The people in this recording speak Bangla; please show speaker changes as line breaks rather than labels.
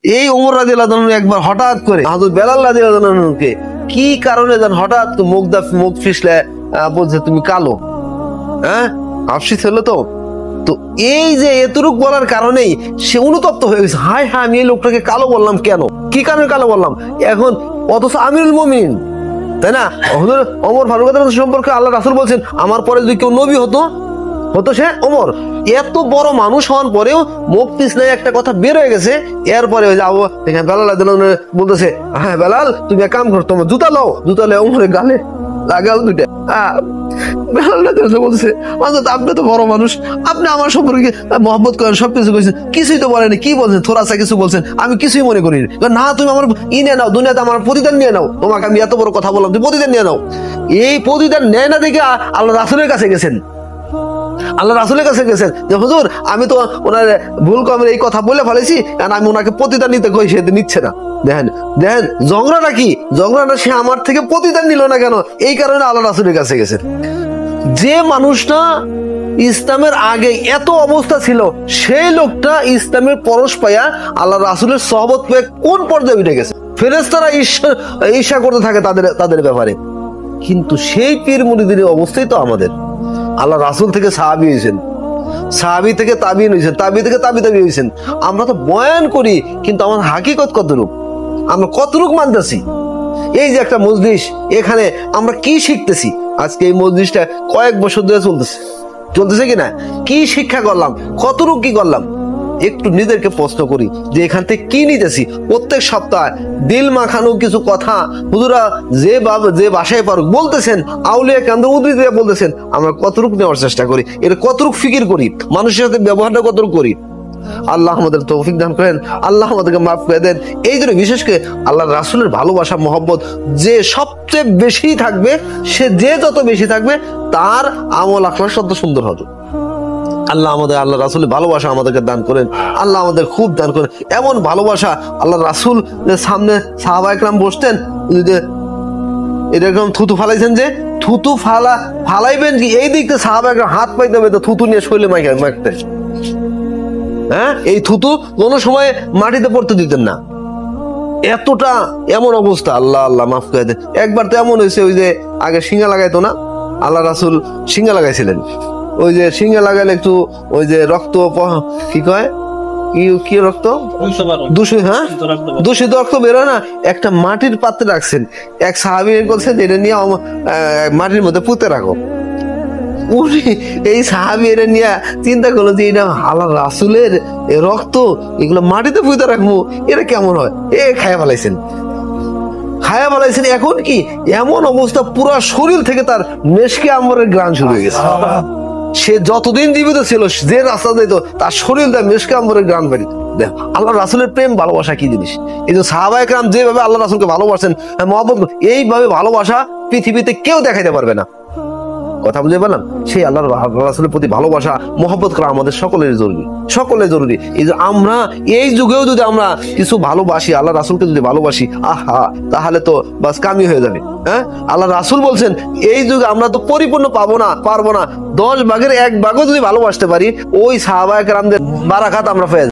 এই ওমর রাদিয়াল্লাহু আনহু একবার হঠাৎ করে হযরত বেলাল রাদিয়াল্লাহু আনহুকে কি কারণে যেন হঠাৎ মুখ ফিসলে বলছে তুমি কালো। হ্যাঁ, আফসিস হলো তো। তো এই যে এতটুক বলার কারণেই সে অনুতপ্ত হয়ে গেছে, হায় হায় আমি এই লোকটাকে কালো বললাম কেন, কি কারণে কালো বললাম। এখন অথচ আমিরুল মুমিনিন, তাই না, ওমর ফারুক সম্পর্কে আল্লাহ রাসূল বলছেন আমার পরে যদি কেউ নবী হতো সে ওমর। এত বড় মানুষ হওয়ার পরেও মুখ পিছলে একটা কথা বের হয়ে গেছে। এরপরে বেলাল বলতেছে, হ্যাঁ বেলাল তুমি এক কাম করো, তোমার জুতা লও, জুতা লে ওমরের গালে লাগাও দুইটা। বলছে আপনি তো বড় মানুষ, আপনি আমার সম্পর্কে মহব্বত করেন, সবকিছু করেছেন, কিছুই তো বলেনি, কি বলছেন থোড়াসা কিছু বলছেন, আমি কিছুই মনে করি না। তুমি আমার নিয়ে নাও, দুনিয়াতে আমার প্রতিদান নিয়ে নাও, তোমাকে আমি এত বড় কথা বললাম, তুমি প্রতিদান নিয়ে নাও। এই প্রতিদান নেয় না দেখে আল্লাহ রাসূলের কাছে গেছেন, আল্লাহ রাসূলের কাছে গেছেন যে হুজুর আমি তো ওনার ভুল কমের এই কথা বলে ফেলেছি, কারণ আমি ওনাকে প্রতিদান নিতে কই, সে নিচ্ছে না। দেখেন দেখেন ঝগড়াটা কি, ঝগড়াটা সে আমার থেকে প্রতিদান নিল না কেন, এই কারণে আল্লাহ রাসূলের কাছে গেছেন। যে মানুষটা ইসলামের আগে এত অবস্থা ছিল, সেই লোকটা ইসলামের পরশ পাইয়া আল্লাহ রাসূলের সহবত পেয়ে কোন পর্যায়ে উঠে গেছে। ফেরেশতারা ঈর্ষা করতে থাকে তাদের ব্যাপারে। কিন্তু সেই পীর মুরিদের অবস্থাই তো আমাদের। আল্লাহ রাসূল থেকে সাহাবী হয়েছেন, সাহাবী থেকে তাবিঈন হয়েছেন, তাবি থেকে তাবি হয়েছেন। আমরা তো বয়ান করি, কিন্তু আমার হাকিকত কতটুক, আমরা কতটুক মানতেছি। এই যে একটা মজলিস, এখানে আমরা কি শিখতেছি? আজকে এই মজলিসটা কয়েক বছর ধরে চলতেছে কিনা, কি শিক্ষা করলাম, কতটুক কি করলাম, একটু নিজেদেরকে প্রশ্ন করি যে এখান থেকে কি নিতেছি। প্রত্যেক সপ্তাহে দিল মাখানো কিছু কথা হুজুরা যে ভাষায় পারুক বলতেছেন, আউলিয়া কেন্দ্র উদ্ধৃতি বলতেছেন, আমরা কতটুকু নেওয়ার চেষ্টা করি, এটা কতটুকু ফিকির করি, মানুষের সাথে ব্যবহারটা কতটুকু করি। আল্লাহ আমাদের তৌফিক দান করেন, আল্লাহ আমাদেরকে মাফ করে দেন। এই জন্য বিশেষ করে আল্লাহ রাসূলের ভালোবাসা মহব্বত যে সবচেয়ে বেশি থাকবে, সে যে যত বেশি থাকবে তার আমল আখলাক তত সুন্দর হবে। আল্লাহ আমাদের আল্লাহ রাসূলের ভালোবাসা আমাদেরকে দান করেন, আল্লাহ আমাদের খুব দান করেন এমন ভালোবাসা। আল্লাহ রাসূল সামনে সাহাবায়ে কেরাম বসতেন, এরকম থুতু ফালাইছেন, যে থুতু ফালাইবেন কি এই দিক থেকে সাহাবায়ে কেরাম হাত পাইতে হবে, তো থুতু নিয়ে শৈলে মাখতে। হ্যাঁ, এই থুতু কোনো সময় মাটিতে পড়তে দিতেন না, এতটা এমন অবস্থা। আল্লাহ আল্লাহ মাফ করে দেন। একবার তো এমন হয়েছে, ওই যে আগে শিঙা লাগাইতো না, আল্লাহ রাসূল শিঙা লাগাইছিলেন, ওই যে শিঙা লাগাইলে একটু ওই যে রক্ত কি কয় কি রক্ত দূষিত রক্ত বেরোয় না, একটা মাটির পাত্রে রাখছেন। এক সাহাবী বলছেন এটা নিয়ে মাটির মধ্যে পুঁতে রাখো। এই সাহাবী এটা নিয়ে চিন্তা করলো যে এটা আল্লাহ রাসূলের রক্ত, এগুলো মাটিতে পুঁতে রাখবো, এটা কেমন হয়, খায়া ফেলাইছেন। এখন কি এমন অবস্থা, পুরা শরীর থেকে তার মেশকে আম্বরের ঘ্রাণ শুরু হয়ে গেছে। সে যতদিন জীবিত ছিল, যে রাস্তা যেত তার শরীর দেয় মেশকে আম্বরের ঘ্রাণ বেরিত। আল্লাহ রাসূলের প্রেম ভালোবাসা কি জিনিস। এই যে সাহাবায়ে কেরাম যেভাবে আল্লাহ রাসূলকে ভালোবাসেন, মহব্বত, এইভাবে ভালোবাসা পৃথিবীতে কেউ দেখাইতে পারবে না। কথা বুঝতে পারলাম? সেই আল্লাহ রাসূলের প্রতি ভালোবাসা মহব্বত করা আমাদের সকলের জরুরি। এই যে আমরা এই যুগেও যদি আমরা কিছু ভালোবাসি, আল্লাহ রাসূলকে যদি ভালোবাসি, আহা, তাহলে তো বাস কামি হয়ে যাবে। হ্যাঁ, আল্লাহ রাসূল বলছেন এই যুগে আমরা তো পরিপূর্ণ পারবো না, 10 ভাগের 1 ভাগও যদি ভালোবাসতে পারি, ওই সাহাবায়ে কেরামদের বারাকাত আমরা পেয়ে